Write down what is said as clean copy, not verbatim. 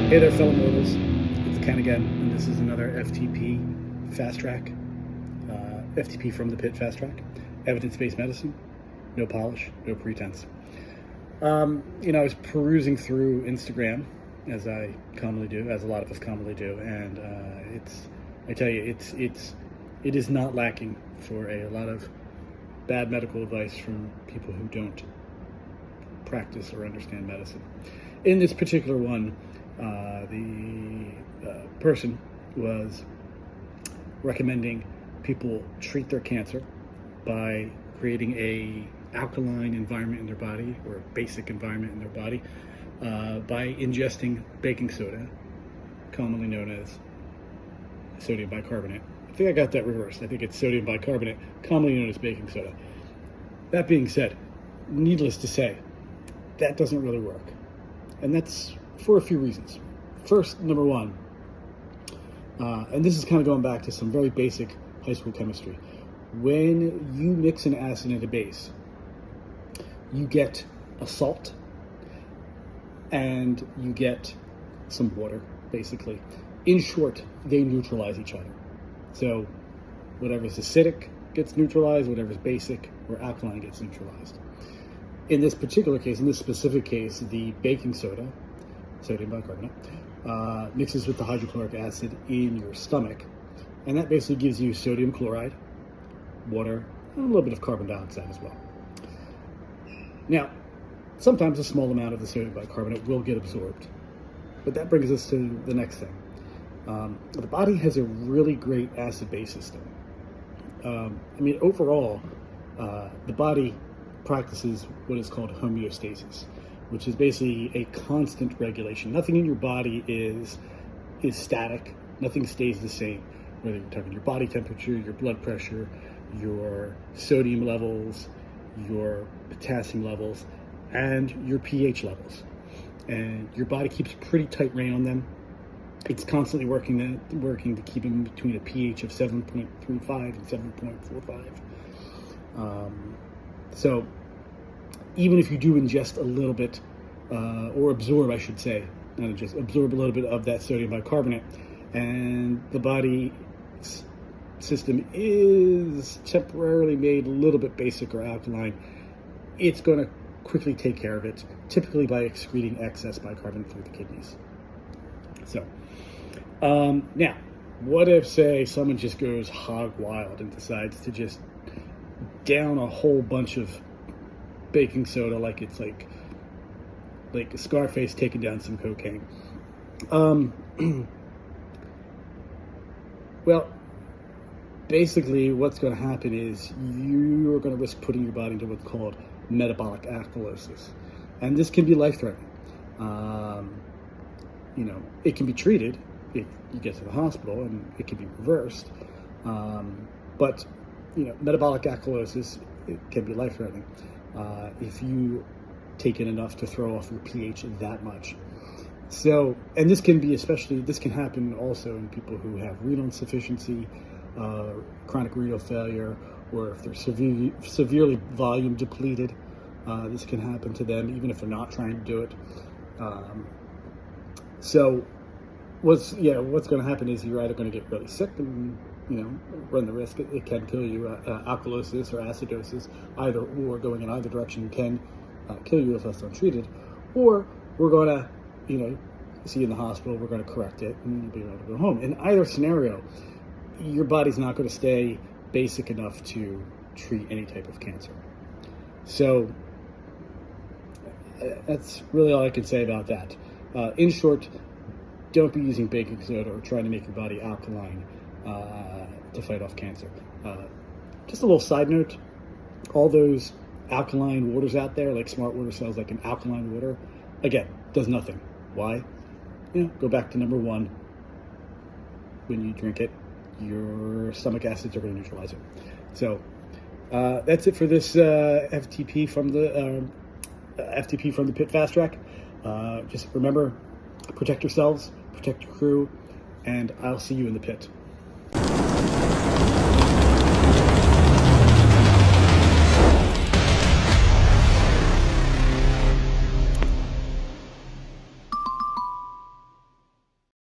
Hey there, fellow mortals. It's Ken again, and this is another FTP Fast Track. FTP from the Pit Fast Track. Evidence-based medicine. No polish, no pretense. I was perusing through Instagram, as I commonly do, as a lot of us commonly do, and it is not lacking for a lot of bad medical advice from people who don't practice or understand medicine. In this particular one, the person was recommending people treat their cancer by creating a alkaline environment in their body, or a basic environment in their body, by ingesting baking soda, commonly known as sodium bicarbonate. I think I got that reversed. I think it's sodium bicarbonate, commonly known as baking soda. That being said, needless to say, that doesn't really work. And that's for a few reasons. First, number one, and this is kind of going back to some very basic high school chemistry. When you mix an acid and a base, you get a salt and you get some water, basically. In short, they neutralize each other. So whatever's acidic gets neutralized, whatever's basic or alkaline gets neutralized. In this particular case, in this specific case, the baking soda, sodium bicarbonate, mixes with the hydrochloric acid in your stomach, and that basically gives you sodium chloride, water, and a little bit of carbon dioxide as well. Now, sometimes a small amount of the sodium bicarbonate will get absorbed, but that brings us to the next thing. The body has a really great acid-base system. Overall, the body practices what is called homeostasis, which is basically a constant regulation. Nothing in your body is static. Nothing stays the same, whether you're talking your body temperature, your blood pressure, your sodium levels, your potassium levels, and your pH levels. And your body keeps pretty tight rein on them. It's constantly working to keep them between a pH of 7.35 and 7.45. So even if you do ingest a little bit, or absorb, I should say, not ingest, absorb a little bit of that sodium bicarbonate, and the body's system is temporarily made a little bit basic or alkaline, it's going to quickly take care of it, typically by excreting excess bicarbonate through the kidneys. So, now, what if, say, someone just goes hog wild and decides to just down a whole bunch of baking soda like it's like a Scarface taking down some cocaine? Well, basically what's going to happen is you're going to risk putting your body into what's called metabolic alkalosis. And this can be life-threatening. It can be treated if you get to the hospital, and it can be reversed. But metabolic alkalosis, it can be life-threatening if you take in enough to throw off your pH that much. So, and this can happen also in people who have renal insufficiency, chronic renal failure, or if they're severely volume depleted. This can happen to them even if they're not trying to do it. So what's going to happen is you're either going to get really sick and run the risk it can kill you. Alkalosis or acidosis, either or, going in either direction, can kill you if left untreated. Or we're going to see you in the hospital, we're going to correct it, and you'll be able to go home. In either scenario, your body's not going to stay basic enough to treat any type of cancer. So that's really all I can say about that. In short, don't be using baking soda or trying to make your body alkaline to fight off cancer. Just a little side note, all those alkaline waters out there, like Smart Water sells like an alkaline water, again, does nothing. Why? Go back to number one. When you drink it, your stomach acids are going to neutralize it. So that's it for this FTP from the Pit Fast Track. Just remember, protect yourselves, protect your crew, and I'll see you in the pit.